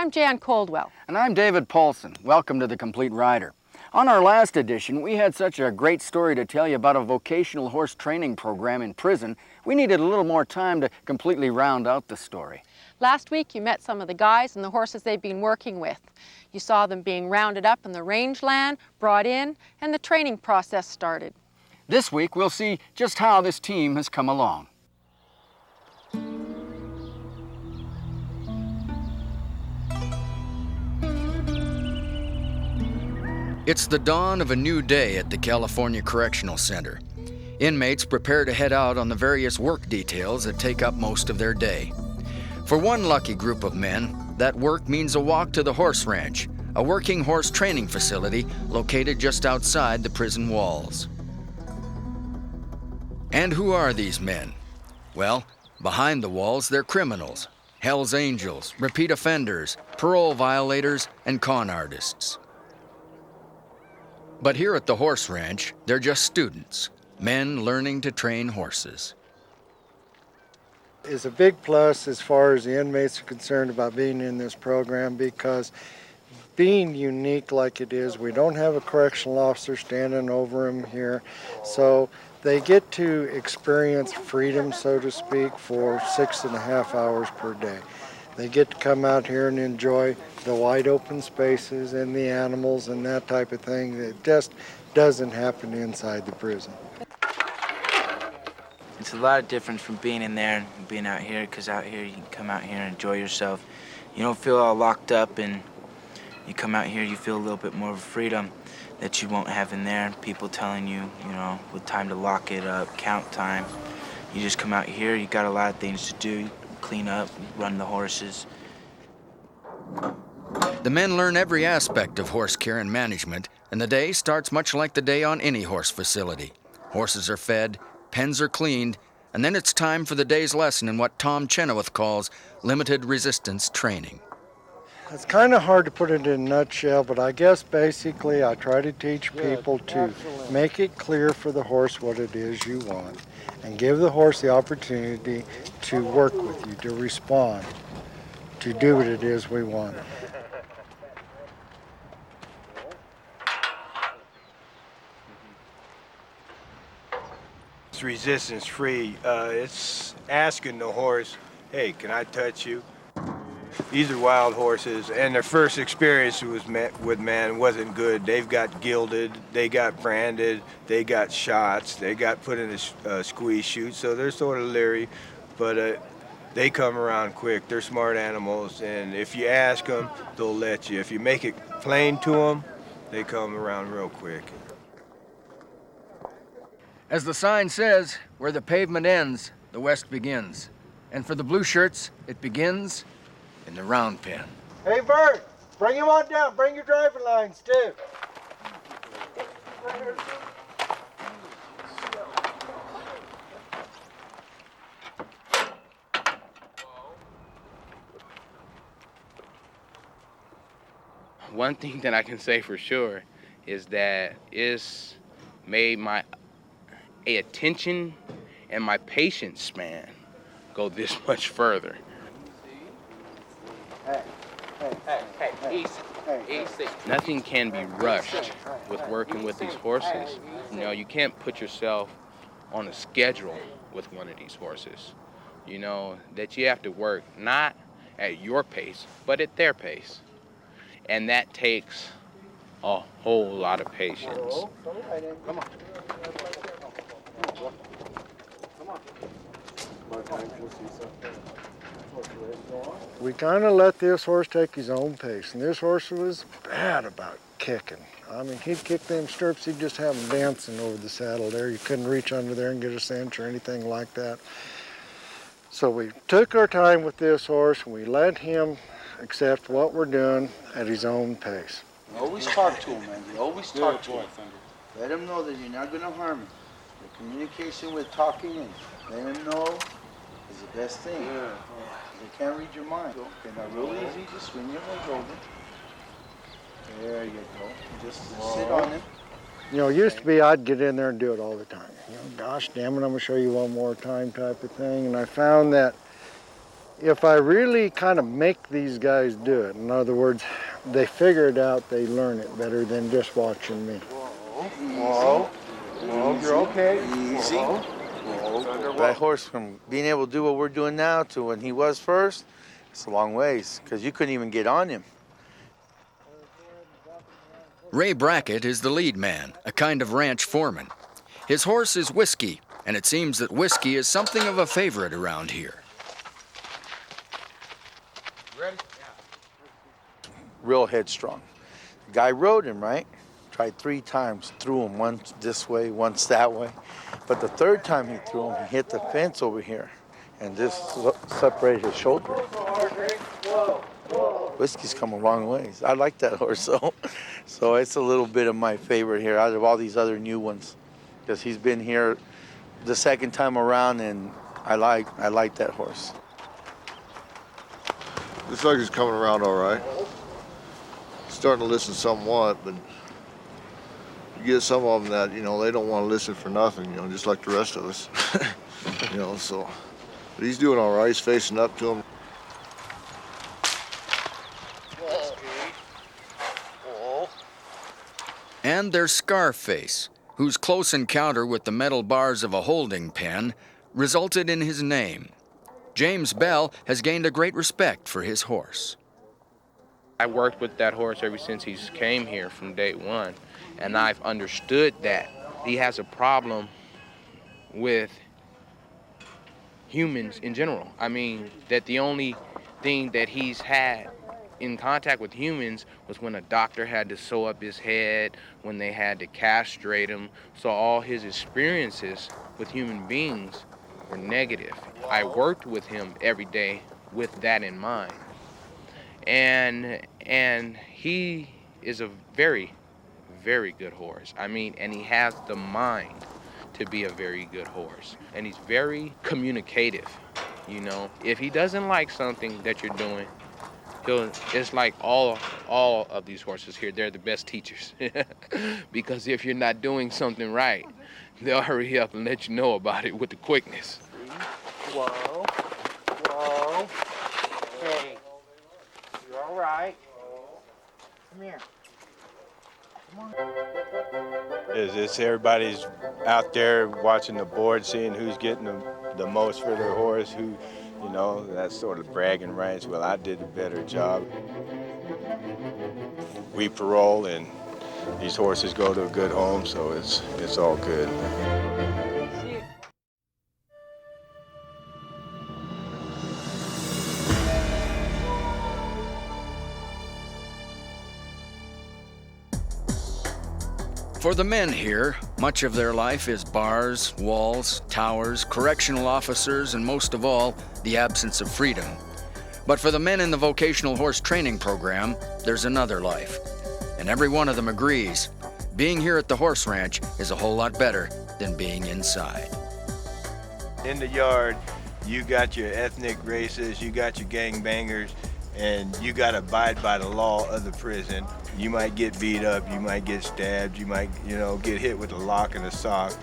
I'm Jan Coldwell. And I'm David Paulson. Welcome to The Complete Rider. On our last edition, we had such a great story to tell you about a vocational horse training program in prison. We needed a little more time to completely round out the story. Last week you met some of the guys and the horses they've been working with. You saw them being rounded up in the rangeland, brought in, and the training process started. This week we'll see just how this team has come along. It's the dawn of a new day at the California Correctional Center. Inmates prepare to head out on the various work details that take up most of their day. For one lucky group of men, that work means a walk to the horse ranch, a working horse training facility located just outside the prison walls. And who are these men? Well, behind the walls, they're criminals, Hell's Angels, repeat offenders, parole violators, and con artists. But here at the horse ranch, they're just students, men learning to train horses. It's a big plus as far as the inmates are concerned about being in this program, because being unique like it is, we don't have a correctional officer standing over them here. So they get to experience freedom, so to speak, for 6.5 hours per day. They get to come out here and enjoy the wide open spaces and the animals and that type of thing that just doesn't happen inside the prison. It's a lot of difference from being in there and being out here, because out here you can come out here and enjoy yourself. You don't feel all locked up, and you come out here, you feel a little bit more of freedom that you won't have in there. People telling you, with time to lock it up, count time. You just come out here, you got a lot of things to do. Clean up, run the horses. The men learn every aspect of horse care and management, and the day starts much like the day on any horse facility. Horses are fed, pens are cleaned, and then it's time for the day's lesson in what Tom Chenoweth calls limited resistance training. It's kind of hard to put it in a nutshell, but I guess basically I try to teach people to make it clear for the horse what it is you want, and give the horse the opportunity to work with you, to respond, to do what it is we want. It's resistance free. It's asking the horse, hey, can I touch you? These are wild horses, and their first experience with man wasn't good. They've got gilded, they got branded, they got shots, they got put in a squeeze chute, so they're sort of leery, but they come around quick. They're smart animals, and if you ask them, they'll let you. If you make it plain to them, they come around real quick. As the sign says, where the pavement ends, the West begins. And for the blue shirts, it begins in the round pen. Hey, Bert, bring him on down. Bring your driving lines, too. One thing that I can say for sure is that it's made my attention and my patience span go this much further. Easy. Nothing can be rushed with working with these horses. You can't put yourself on a schedule with one of these horses. That you have to work not at your pace, but at their pace. And that takes a whole lot of patience. Come on. We kind of let this horse take his own pace, and this horse was bad about kicking. I mean, he'd kick them stirrups, he'd just have them dancing over the saddle there. You couldn't reach under there and get a cinch or anything like that. So we took our time with this horse, and we let him accept what we're doing at his own pace. You always talk to him, man. You always talk to him. Let him know that you're not going to harm him. The communication with talking and letting him know is the best thing. Yeah. They can't read your mind. Okay, now real easy, just swing your leg over. There you go. Just sit on him. It used to be I'd get in there and do it all the time. Gosh damn it, I'm going to show you one more time type of thing. And I found that if I really kind of make these guys do it, in other words, they figure it out, they learn it better than just watching me. Whoa. Whoa, you're okay. Easy. That horse, from being able to do what we're doing now to when he was first, it's a long ways, because you couldn't even get on him. Ray Brackett is the lead man, a kind of ranch foreman. His horse is Whiskey, and it seems that Whiskey is something of a favorite around here. Ready? Real headstrong. The guy rode him, right? Tried 3 times, threw him once this way, once that way. But the 3rd time he threw him, he hit the fence over here and just separated his shoulder. Whiskey's come a long ways. I like that horse, so it's a little bit of my favorite here out of all these other new ones, because he's been here the 2nd time around, and I like that horse. Looks like he's coming around all right. Starting to listen somewhat, but you get some of them that, you know, they don't want to listen for nothing, you know, just like the rest of us. You know, so, but he's doing all right. He's facing up to him. And there's Scarface, whose close encounter with the metal bars of a holding pen resulted in his name. James Bell has gained a great respect for his horse. I worked with that horse ever since he came here from day one, and I've understood that he has a problem with humans in general. I mean, that the only thing that he's had in contact with humans was when a doctor had to sew up his head, when they had to castrate him. So all his experiences with human beings were negative. I worked with him every day with that in mind. And he is a very, very good horse. I mean, and he has the mind to be a very good horse. And he's very communicative, you know. If he doesn't like something that you're doing, it's like all of these horses here, they're the best teachers. Because if you're not doing something right, they'll hurry up and let you know about it with the quickness. Whoa. Whoa. Hey. You all right? Come here. It's everybody's out there watching the board, seeing who's getting the most for their horse, who, you know, that's sort of bragging rights. Well, I did a better job. We parole, and these horses go to a good home, so it's all good. For the men here, much of their life is bars, walls, towers, correctional officers, and most of all, the absence of freedom. But for the men in the vocational horse training program, there's another life. And every one of them agrees, being here at the horse ranch is a whole lot better than being inside. In the yard, you got your ethnic races, you got your gangbangers, and you got to abide by the law of the prison. You might get beat up, you might get stabbed, you might, you know, get hit with a lock and a sock,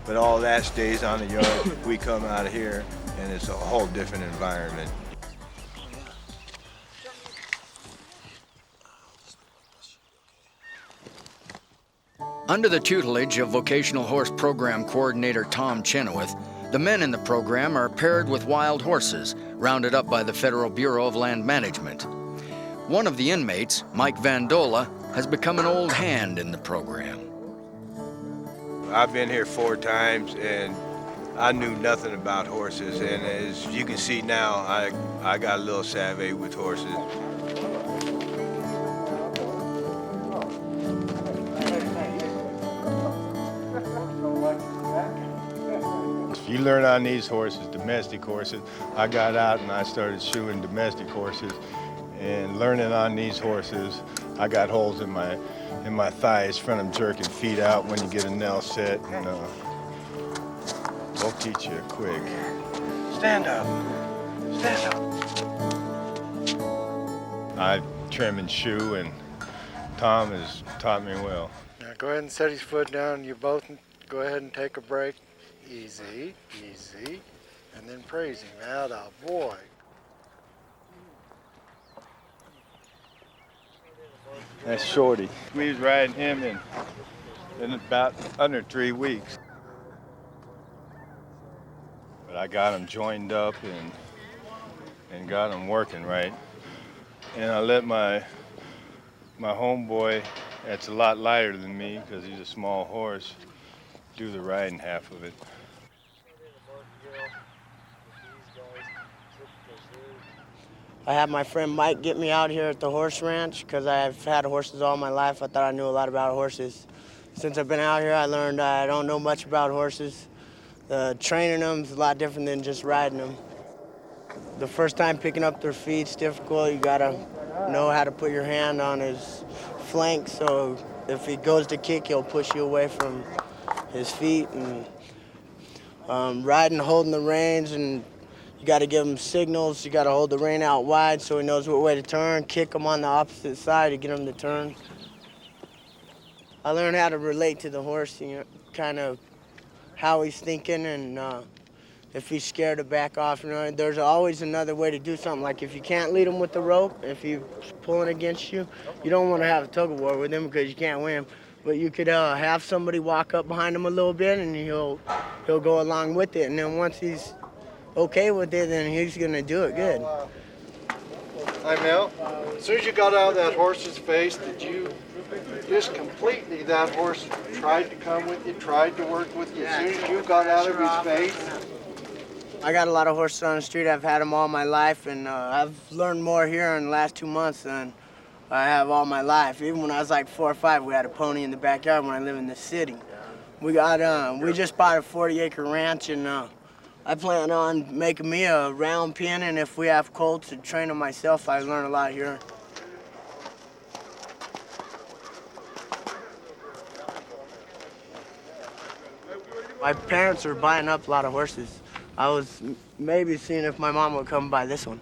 but all that stays on the yard. We come out of here, and it's a whole different environment. Under the tutelage of Vocational Horse Program Coordinator Tom Chenoweth, the men in the program are paired with wild horses, rounded up by the Federal Bureau of Land Management. One of the inmates, Mike Vandola, has become an old hand in the program. I've been here 4 times, and I knew nothing about horses, and as you can see now, I got a little savvy with horses. You learn on these horses, domestic horses. I got out and I started shoeing domestic horses, and learning on these horses, I got holes in my thighs from them jerking feet out when you get a nail set, and they'll teach you quick. Stand up. Stand up. I trim and shoe, and Tom has taught me well. Now go ahead and set his foot down. You both go ahead and take a break. Easy, easy, and then praise him. Atta boy. That's Shorty. We was riding him in about under 3 weeks. But I got him joined up and got him working right. And I let my homeboy, that's a lot lighter than me because he's a small horse, do the riding half of it. I had my friend Mike get me out here at the horse ranch because I've had horses all my life. I thought I knew a lot about horses. Since I've been out here, I learned I don't know much about horses. Training them is a lot different than just riding them. The first time picking up their feet's difficult. You gotta know how to put your hand on his flank, so if he goes to kick, he'll push you away from his feet. And riding, holding the reins, and you got to give him signals. You got to hold the rein out wide so he knows what way to turn. Kick him on the opposite side to get him to turn. I learned how to relate to the horse, you know, kind of how he's thinking, and if he's scared to back off. You know, there's always another way to do something. Like if you can't lead him with the rope, if he's pulling against you, you don't want to have a tug of war with him because you can't win. But you could have somebody walk up behind him a little bit, and he'll go along with it. And then once he's okay with it, then he's gonna do it good. Hi, Mel. As soon as you got out of that horse's face, did you just completely, that horse tried to come with you, tried to work with you as soon as you got out of his face? I got a lot of horses on the street. I've had them all my life, and I've learned more here in the last 2 months than I have all my life. Even when I was like 4 or 5, we had a pony in the backyard when I lived in the city. We just bought a 40-acre ranch, and I plan on making me a round pen, and if we have colts to train them myself, I learn a lot here. My parents are buying up a lot of horses. I was maybe seeing if my mom would come buy this one.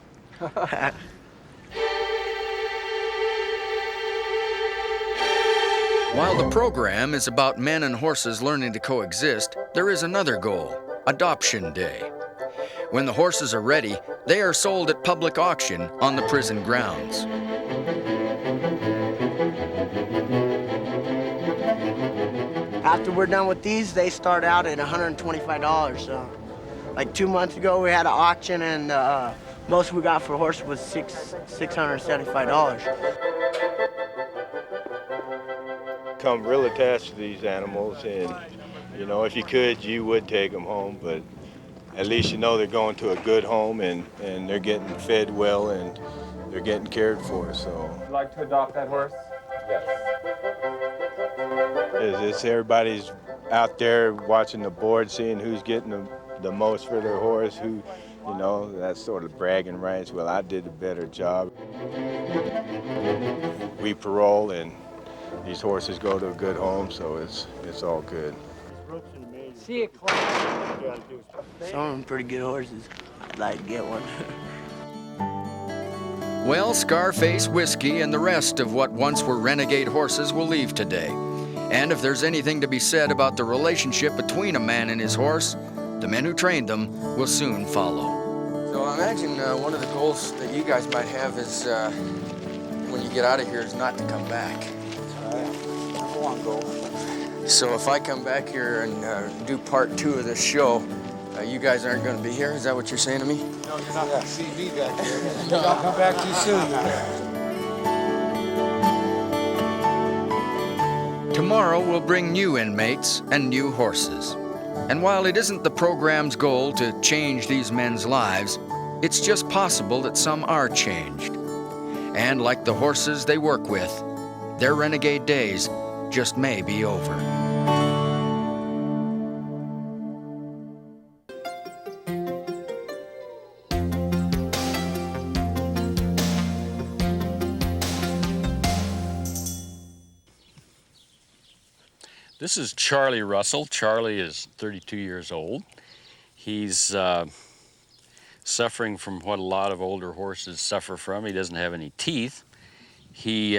While the program is about men and horses learning to coexist, there is another goal: Adoption Day. When the horses are ready, they are sold at public auction on the prison grounds. After we're done with these, they start out at $125. So, like 2 months ago, we had an auction, and most we got for a horse was $675. Come real attached to these animals, and you know, if you could, you would take them home, but at least you know they're going to a good home, and they're getting fed well, and they're getting cared for. So, would you like to adopt that horse? Yes. it's everybody's out there watching the board, seeing who's getting the most for their horse, who, you know, that sort of bragging rights. Well, I did a better job. We parole, and these horses go to a good home, so it's all good. See it, Clark. Some of them pretty good horses. I'd like to get one. Well, Scarface, Whiskey, and the rest of what once were renegade horses will leave today. And if there's anything to be said about the relationship between a man and his horse, the men who trained them will soon follow. So I imagine one of the goals that you guys might have is, when you get out of here, is not to come back. Number one goal. So if I come back here and do part 2 of this show, you guys aren't going to be here? Is that what you're saying to me? No, you're not going to see me back here. I'll come back too soon. Tomorrow will bring new inmates and new horses. And while it isn't the program's goal to change these men's lives, it's just possible that some are changed. And like the horses they work with, their renegade days just may be over. This is Charlie Russell. Charlie is 32 years old. He's suffering from what a lot of older horses suffer from. He doesn't have any teeth. He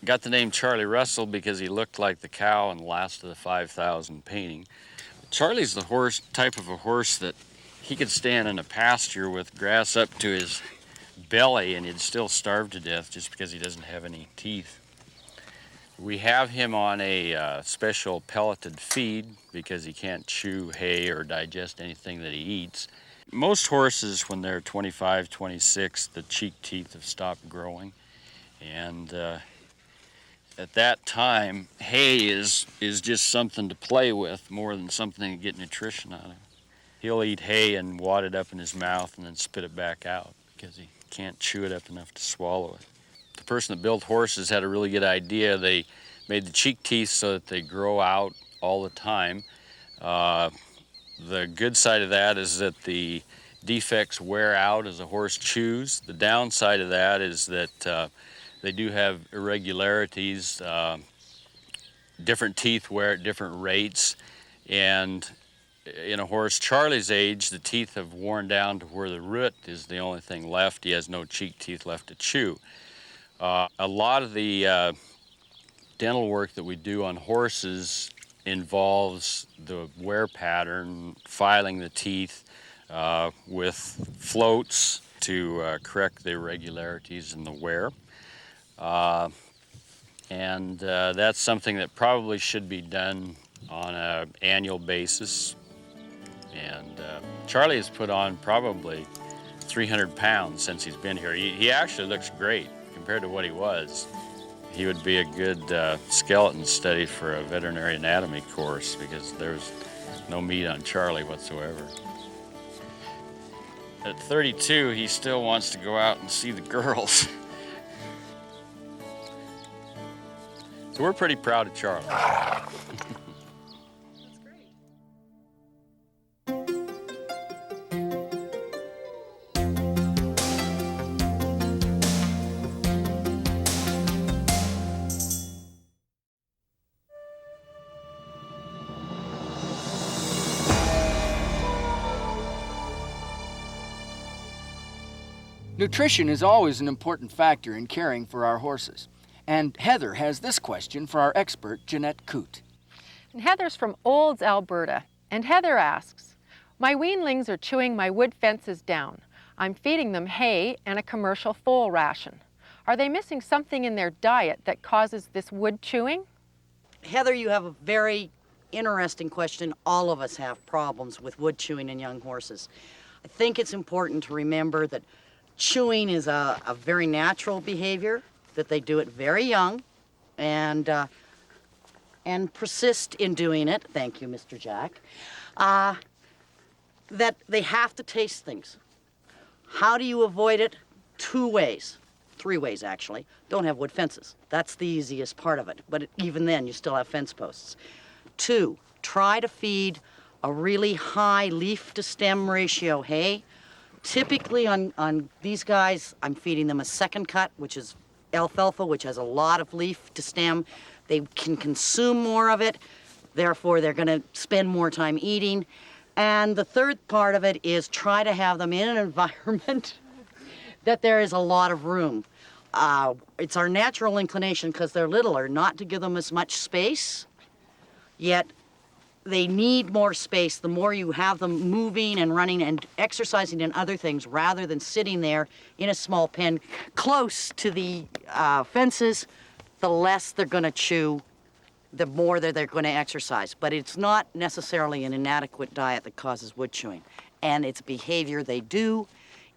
got the name Charlie Russell because he looked like the cow in the Last of the 5,000 painting. Charlie's the type of a horse that he could stand in a pasture with grass up to his belly and he'd still starve to death just because he doesn't have any teeth. We have him on a special pelleted feed because he can't chew hay or digest anything that he eats. Most horses, when they're 25, 26, the cheek teeth have stopped growing. And at that time, hay is just something to play with more than something to get nutrition out of. He'll eat hay and wad it up in his mouth and then spit it back out because he can't chew it up enough to swallow it. The person that built horses had a really good idea. They made the cheek teeth so that they grow out all the time. The good side of that is that the defects wear out as a horse chews. The downside of that is that they do have irregularities. Different teeth wear at different rates, and in a horse Charlie's age, the teeth have worn down to where the root is the only thing left. He has no cheek teeth left to chew. A lot of the dental work that we do on horses involves the wear pattern, filing the teeth with floats to correct the irregularities in the wear. And that's something that probably should be done on an annual basis. And Charlie has put on probably 300 pounds since he's been here. He actually looks great compared to what he was. He would be a good skeleton study for a veterinary anatomy course because there's no meat on Charlie whatsoever. At 32, he still wants to go out and see the girls. So we're pretty proud of Charlie. Nutrition is always an important factor in caring for our horses. And Heather has this question for our expert, Jeanette Coote. And Heather's from Olds, Alberta. And Heather asks, my weanlings are chewing my wood fences down. I'm feeding them hay and a commercial foal ration. Are they missing something in their diet that causes this wood chewing? Heather, you have a very interesting question. All of us have problems with wood chewing in young horses. I think it's important to remember that chewing is a very natural behavior, that they do it very young and persist in doing it. Thank you, Mr. Jack. That they have to taste things. How do you avoid it? 2 ways. 3 ways, actually. Don't have wood fences. That's the easiest part of it. But even then, you still have fence posts. 2, try to feed a really high leaf to stem ratio hay. Typically on these guys, I'm feeding them a second cut, which is alfalfa, which has a lot of leaf to stem. They can consume more of it, therefore they're gonna spend more time eating. And the third part of it is try to have them in an environment that there is a lot of room. It's our natural inclination, because they're littler, not to give them as much space, yet they need more space the more you have them moving and running and exercising and other things, rather than sitting there in a small pen close to the fences. The less they're going to chew, the more that they're going to exercise. But it's not necessarily an inadequate diet that causes wood chewing, and it's behavior they do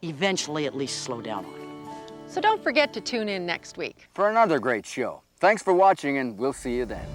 eventually at least slow down on. So don't forget to tune in next week for another great show. Thanks for watching, and we'll see you then.